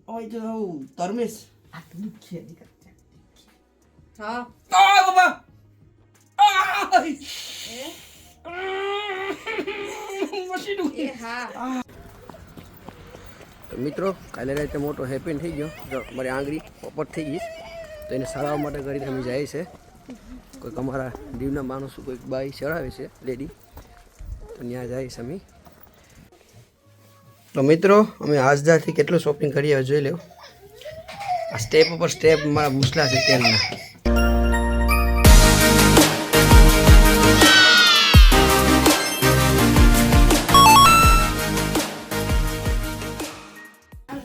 ઓય તો તરમેશ આ તો દુખી હતી કરતા. હા આ બાબા એ હા મિત્રો કાલે રાતે મોટો હેપન થઈ ગયો જો મારી આંગળી પોપટ થઈ ગઈ તો એને સડાવવા માટે કરીને અમે જાય છે કોઈક અમારા દીવના માણસો કોઈક બાઈ ચડાવે છે લેડી તો ત્યાં જાય છે અમે તો મિત્રો અમે આજદાથી કેટલું શોપિંગ કરીએ હવે જોઈ લો આ સ્ટેપ ઉપર સ્ટેપ મારા મુસલા છે તેલના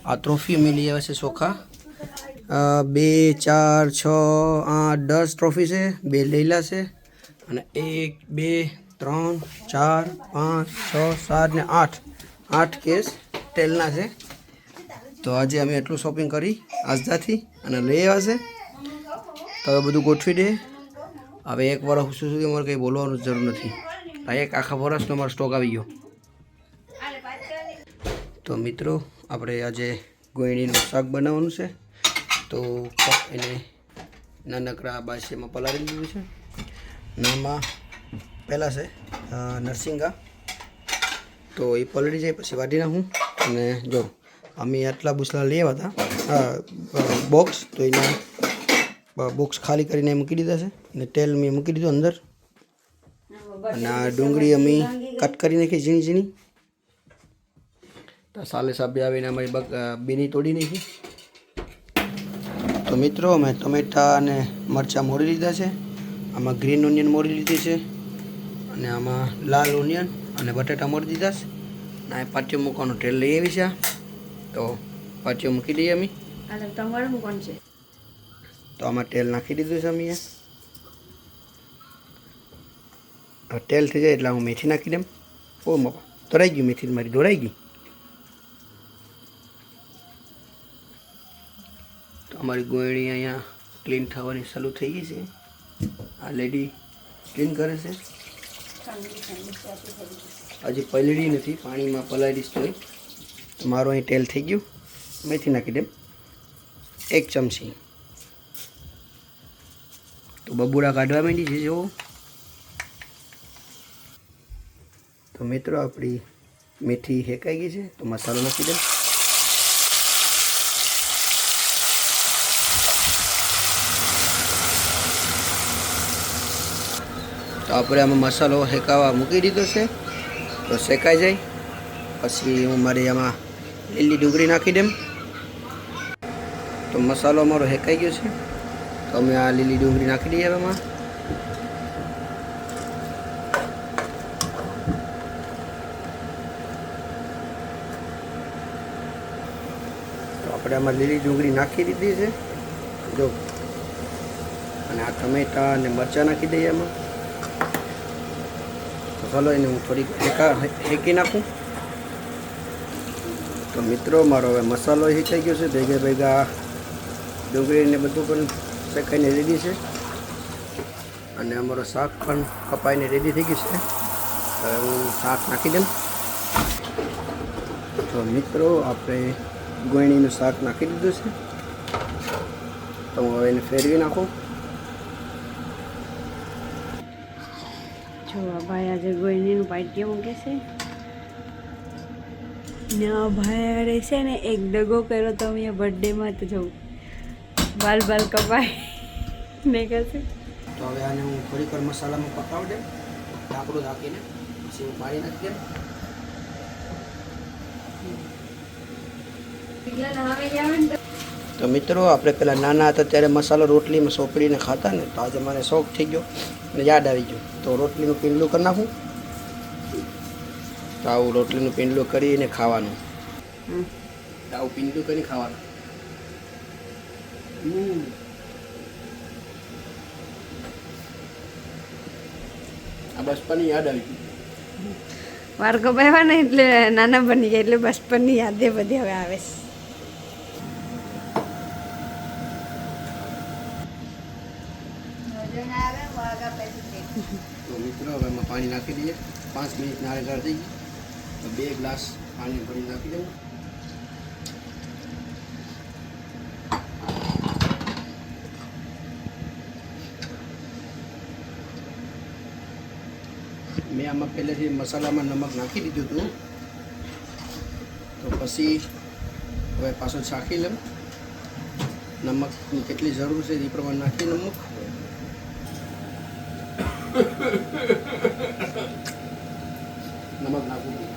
આ ટ્રોફી અમે લઈ આવ્યા છે ચોખા 2 4 6 8 10 ટ્રોફી છે 2 લઈલા છે અને 1 2 3 4 5 6 7 ને 8 કેસ તેલના છે તો આજે અમે એટલું શોપિંગ કરી આજદાથી અને લઈ આવ્યા છે તો હવે બધું ગોઠવી દે હવે એક વર્ષ સુધી અમારે કંઈ બોલવાનું જરૂર નથી આ એક આખા વર્ષનો અમારો સ્ટોક આવી ગયો તો મિત્રો આપણે આજે ગોળીનું શાક બનાવવાનું છે તો એને નાનકડા બાસીમાં પલાળી લીધું છે નામાં પહેલાં છે નરસિંગા તો એ પલળી જાય પછી વાટી નાખું અને જો અમે આટલા બુસલા લઈ આવ્યા હતા બોક્સ તો એના બોક્સ ખાલી કરીને મૂકી દીધા છે અને તેલ મેં મૂકી દીધું અંદર અને આ ડુંગળી અમે કટ કરી નાખી ઝીણી ઝીણી તો સાલે સાબે આવીને અમારી બેની તોડી નાખી તો મિત્રો અમે ટમેટા અને મરચાં મોરી લીધા છે આમાં ગ્રીન ઓનિયન મોરી લીધી છે અને આમાં લાલ ઓનિયન અને બટાટા મોરી દીધા છે અને આ પાટીઓ મૂકવાનું તેલ લઈ આવી છે તો પાટીઓ મૂકી દઈએ અમે તમારે મૂકવાનું છે તો આમાં તેલ નાખી દીધું છે અમે તેલ થઈ જાય એટલે હું મેથી નાખી દઉં ઓ બાપા દોરાઈ ગયું મેથી મારી દોરાઈ ગઈ તો અમારી ગોળણી અહીંયા ક્લીન થવાની ચાલુ થઈ ગઈ છે આ લેડી ક્લીન કરે છે હજી પલળી નથી પાણીમાં પલાળીશ તો મારું અહીં તેલ થઈ ગયું મેથી નાખી દે 1 ચમચી તો બબુડા કાઢવા માંડી છે જો તો મિત્રો આપણી મેથી હેકાઈ ગઈ છે તો મસાલો નાખી દે તો આપણે આમાં મસાલો હેકાવા મૂકી દીધો છે તો શેકાઈ જાય પછી હું મારી આમાં લીલી ડુંગળી નાખી દઉં તો મસાલો અમારો હેકાઈ ગયો છે તો અમે આ લીલી ડુંગળી નાખી દઈએ આમાં તો આપણે આમાં લીલી ડુંગળી નાખી દીધી છે જો અને આ ટમેટા અને મરચાં નાખી દઈએ આમાં તો ચાલો એને હું થોડીક હેકી નાખું તો મિત્રો મારો હવે મસાલો હેકાઈ ગયો છે ભેગા ભેગા ડુંગળીને બધું પણ શેકાઈને રેડી છે અને અમારો શાક પણ કપાઈને રેડી થઈ ગયું છે હવે હું શાક નાખી દઉં તો મિત્રો આપણે ગોળણીનું શાક નાખી દીધું છે તો હું હવે એને ફેરવી નાખું જો ભાઈ આજે ગોળણીનું પાટિયું મૂકે છે ને ભાઈ રહેશે ને એક દગો કર્યો તો અહીંયા બર્થડેમાં તો જવું બાલ કપાય ને કહેશે તો હવે આને હું થોડીક વાર મસાલામાં પકાવી દઉં ઢાંકણું ઢાંકીને પછી હું પાણી નાખી દઉં તો મિત્રો આપણે પહેલાં નાના હતા ત્યારે મસાલો રોટલીમાં સોપડીને ખાતા ને તો આજે મને શોખ થઈ ગયો અને યાદ આવી ગયો તો રોટલીનું પીંડલું કરી નાખું તો આવું રોટલીનું પીંડલું કરીને ખાવાનું આવું પીંડલું કરીને ખાવાનું આ બચપનની યાદ આવી ગઈ વાર કપાવ્યા ને એટલે નાના બની જાય એટલે બચપનની યાદે બધી હવે આવે છે તો મિત્રો હવે એમાં પાણી નાખી દઈએ 5 મિનિટ નાળેગાર થઈ ગઈ તો 2 ગ્લાસ પાણી ભરી નાખી દઉં મેં આમાં પહેલેથી મસાલામાં નમક નાખી દીધું હતું, તો પછી હવે પાછો ચાખી લઉં. નમકની કેટલી જરૂર છે એ પ્રમાણે નાખી નમક. નમક નાખવું જોઈએ.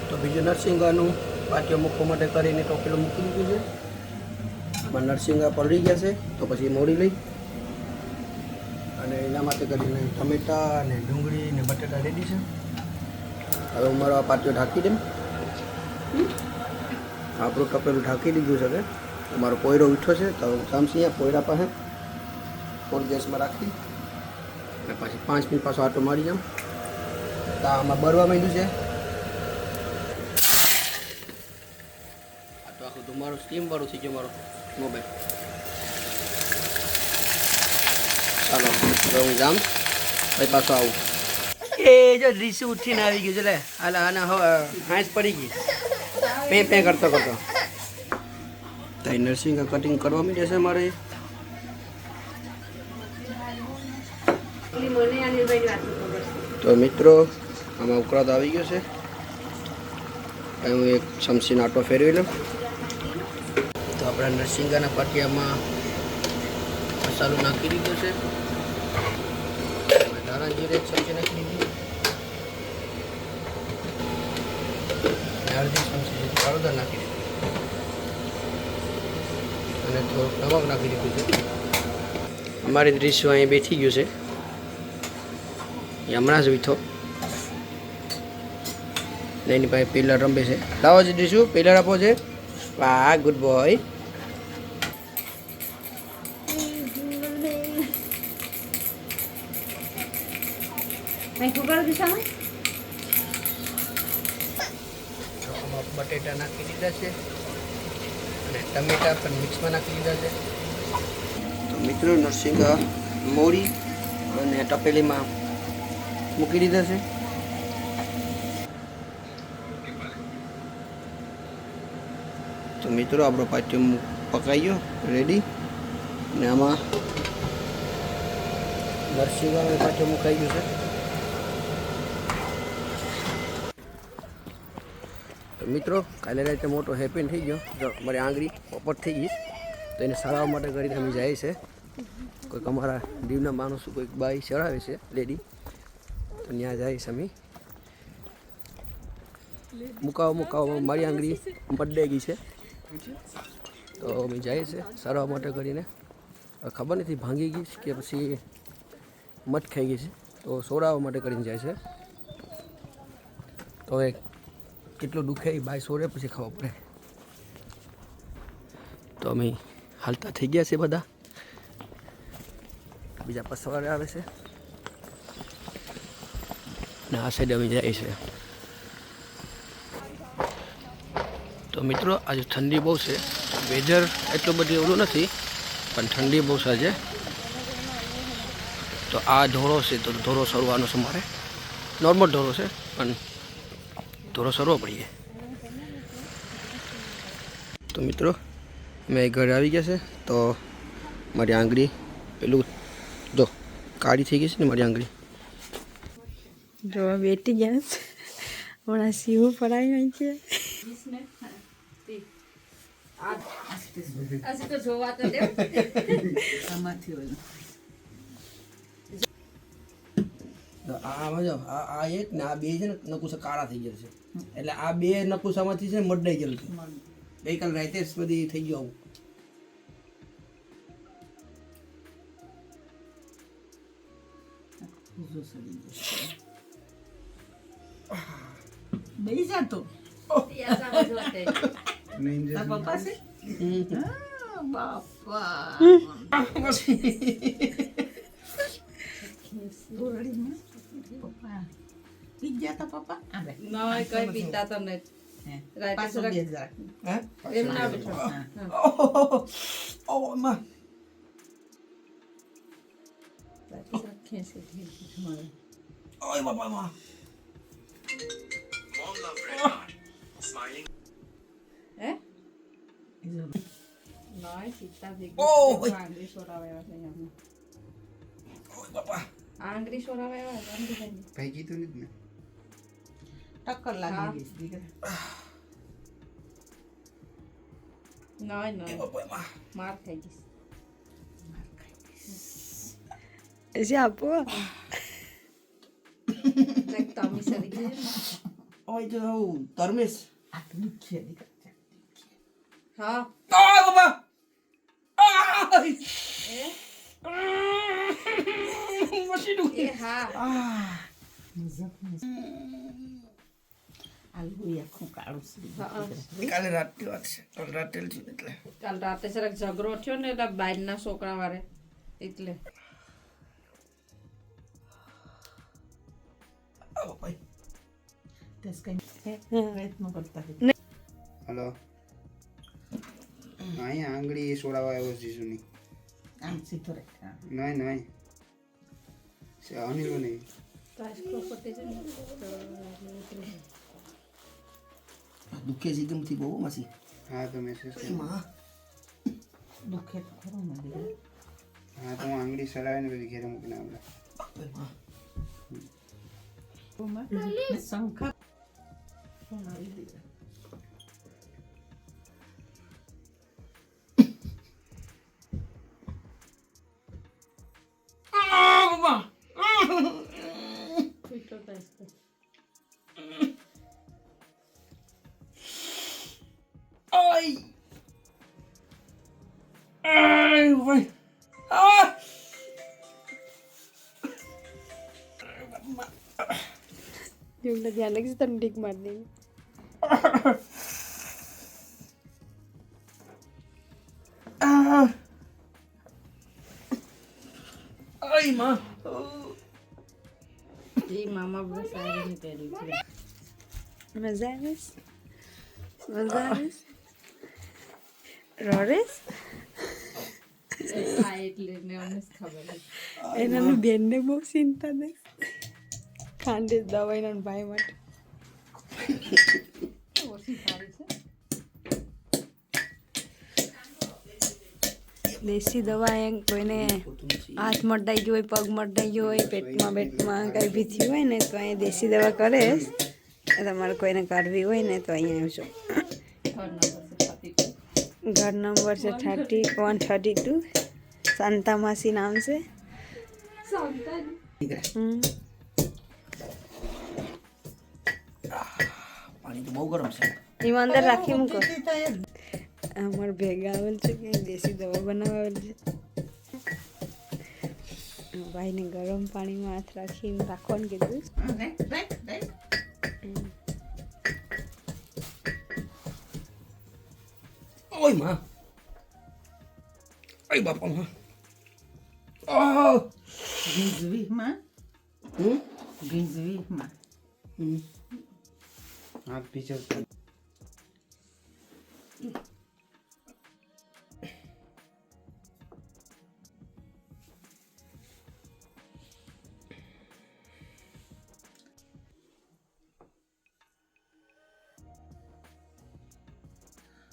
તો બીજું નરસિંગાનું પાટીઓ મૂકવા માટે કરીને ટોપલું મૂકી દીધું છે. એમાં નરસિંગા પલળી ગયા છે, તો પછી મોડી લઈ અને એના માટે કરીને ટમેટા અને ડુંગળી ને બટાટા રેડી છે. હવે હું મારો આ પાટીઓ ઢાંકી દઉં. આપણું ટપેલું ઢાંકી દીધું છે. હવે મારો પોયરો ઉઠ્યો છે, તો હું ચામસી અહીંયા પોયરા પાસે ફોર ગેસમાં રાખી અને પછી 5 મિનિટ પાછો આટો મારી જાઉં. તો આમાં બરવા માંડ્યું છે. આ તો આખું મારું સ્ટીમ વાળું થઈ ગયું મારો મોબાઈલ. ચાલો હવે હું જામ, પછી પાછો આવું. એ જો રીસુ ઉઠીને આવી ગયું છે. લે હાલા આને હાંસ પડી ગઈ પે કરતો કરતો. તો નરસિંગ કટિંગ કરવા માંડ્યા છે મારે. તો મિત્રો આમાં ઉકળાટ આવી ગયો છે. હવે હું એક ચમચીનો આટો ફેરવી લઉં. તો આપણા નરસિંગાના પાટિયામાં મસાલો નાખી દીધો છે. ધાણા જીરું એક ચમચી નાખી દીધી અને અડધી ચમચી જેટલું હળદર નાખી દીધું અને થોડુંક નમક નાખી દીધું છે. અમારી દૃશ્યો અહીં બેઠી ગયું છે. એ હમણાં જ વીઠો ને એની પાસે પિલર રમે છે. લાવો જ દઈશું, પિલર આપો છે. વાહ, ગુડ બોય. બટેટા નાખી દીધા છે અને ટમેટા પણ મિક્સમાં નાખી દીધા છે. તો મિત્રો નરસિંગા મોરી અને તપેલીમાં મૂકી દીધા છે. તો મિત્રો આપણો પાટિયો પકાઈ ગયો રેડી. અને આમાં નરસિંગાનો પાટિયો મુકાઈ ગયો છે. તો મિત્રો કાલે રાતે મોટો હેપન થઈ ગયો. જો મારી આંગળી પોપટ થઈ ગઈ, તો એને સરાવવા માટે કરીને અમે જાય છે. કોઈક અમારા દીવના માણસો કોઈક બાઈ ચડાવે છે લેડી, તો ત્યાં જાય છે. અમે મુકાવો મારી આંગળી બદલાઈ ગઈ છે, તો અમે જાય છે સરાવવા માટે કરીને. ખબર નથી ભાંગી ગઈ કે પછી મધ ખાઈ ગઈ છે, તો સોડાવવા માટે કરીને જાય છે. તો હવે કેટલું દુખે એ બાય સોરે પછી ખબર પડે. તો અમે હાલતા થઈ ગયા છે બધા. બીજા પસવારે આવે છે ને આ સાઈડ અમે જાય છે. તો મિત્રો આજે ઠંડી બહુ છે. વેધર એટલું બધું એવું નથી, પણ ઠંડી બહુ છે આજે. તો આ ઢોરો છે, તો ઢોરો સરવાનો છે મારે. નોર્મલ ઢોરો છે, પણ ઢોરો સરવો પડીએ. તો મિત્રો મેં ઘરે આવી ગયા છે. તો મારી આંગળી પેલું જો કાળી થઈ ગઈ છે ને મારી આંગળી. જો બેટી ગયા છે હમણાં સીવું પડાવી હોય છે. આમાં જો આ એક ને આ બે છે ને નકુસા કાળા થઈ ગયા છે. એટલે આ બે નકુસામાંથી છે ને મરડાઈ ગયેલું છે. ગઈકાલ રાતે બધી થઈ ગયું આવું. બેસી જાતો પપ્પા છે. બાપા પપ્પા પી ગયા તા પપ્પા. ના કઈ પીતા તો નથી. પાછો બે જરા. એમ ના બેઠો. ઓ માં ઓય બાપા માં હે એ જો. નહીં સીતા ઓય. આંગળી સોરાવ્યા છે એમને ઓય બાપા આંગળી સોરાવ્યા આંગળી ભાઈ કીધું નથી ને ટક્કર લાગી ગઈ છે દીકરા. નહીં નહીં બાપા માર થઈ ગઈ હજી આપો લાઈક તમે સરી ગઈ ઓય તો ધર્મેશ આ તો દુખે દીકરા. હા આ બાપા એ મસીડું એ હા આલુ આખું કાળું છે હા કાલે રાતે વાત છે કાલે રાતે જ એટલે કાલ રાતે જરાક ઝઘડો થયો ને એટલે બહારના છોકરા વારે એટલે આ બાપા તેસ કઈ પ્રયત્ન કરતા હોય. હલો અહીંયા આંગળી સોડાવા આવ્યો જીજુની આમ સીધો રહે. હા. નહીં નહીં અનિલ નહીં તાજકો પતે છે ને દુખે જીગમથી બહુ માસી હા તો મેસેજ દુખે તો ખરું ને દીકરા. હા તો હું આંગળી સડાવીને પછી ઘેરે મૂકીને આવડે ને શંખા ફોન આવી દીકરા. પીટો તાજકો Ay! Ay, güey! ¡Ah! જેવું ધ્યાન રાખીશ તને ટીક મારી દે Ah! Ay, ma! એ મામા બસ સારી પહેરી છે મજા આવે મજા આવે રોરેસ થાય એટલે ને અમને જ ખબર છે એનાનું બેનને બહુ ચિંતા દે ખાંડે દવા એના ભાઈ માટે ઓછી સારી છે દેશી દવા એમ કોઈને હાથ મટાઈ ગયો હોય પગ મટાઈ ગયો હોય પેટમાં કંઈ બી થયું હોય ને તો અહીંયા દેશી દવા કરે તમારે કોઈને કાઢવી હોય ને તો અહીંયા આવજો ઘર નંબર છે 32 ઘર નંબર છે 132 શાંતા માસી નામ છે પાણી તો બહુ ગરમ છે એમાં અંદર રાખી મૂકો પીતી તો એ જ. અમારે ભેગા આવેલ છે કે દેશી દવા બનાવેલ છે ભાઈને ગરમ પાણીમાં હાથ રાખીને રાખવાનું કીધું હા, રાખ, રાખ, રાખ. ઓય માં ઓય બાપા માં Oh! ગીંજવીમાં હમ ગીંજવીમાં હાથ પીછળ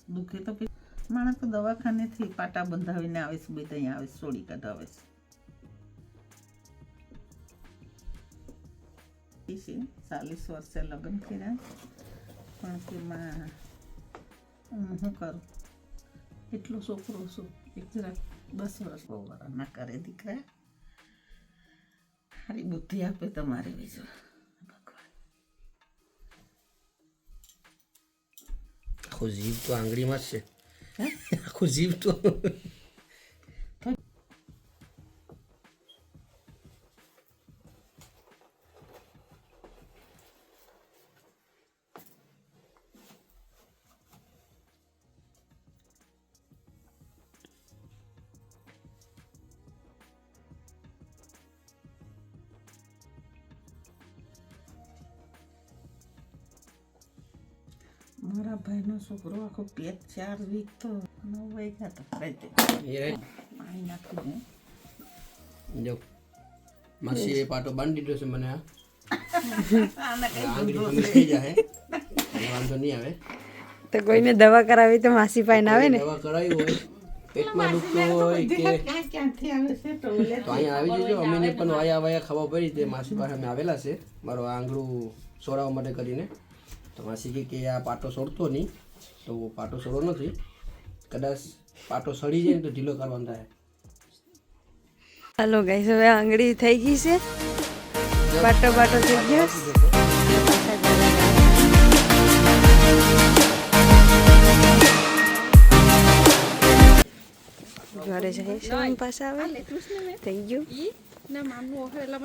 દુખે તો માણસ તો દવાખાનેથી પાટા બંધાવીને આવે છે બે ત્યાં આવે છે સોડી કઢાવે છે 40 વર્ષે લગ્ન કર્યા પણ કે માં હું શું કરું એટલો છોકરો છું એક જરાક 10 વર્ષ બહુ વરા ના કરે દીકરા સારી બુદ્ધિ આપે તમારે બીજું ભગવાન આખો જીવ તો આંગળીમાં જ છે હે આખો જીવ તો મારા ભાઈનો છોકરો આખો પેટ 4 વીક તો 9 વાગ્યા તો રાતે પાણી નાખીને જો માસી એ પાટો બાંધી દીધો છે મને આ આને કઈ આંગળી ફંગસ થઈ જાય એટલે વાંધો નહીં આવે. તો કોઈને દવા કરાવી તો માસી પાસે આવે ને. દવા કરાવી હોય, પેટમાં દુખતું હોય કે ક્યાંથી આવે છે તો ઓલે તો અહીંયા આવી જજો. અમીને પણ વાયા ખબર પડી તે માસી પાસે અમે આવેલા છે મારો આંગળું સોરાવવા માટે કરીને. તો માસી કે આ પાટો સોડતો નહીં, તો પાટો સોડો નથી, કદાચ પાટો સડી જાય ને તો ઢીલો કરવાનો થાય. હાલો ગાઈસ, હવે આંગળી થઈ ગઈ છે, બાટો બાટો થઈ ગયો. ઘરે જઈશું પાછા. હવે થઈ ગયું. ના માનવું એટલે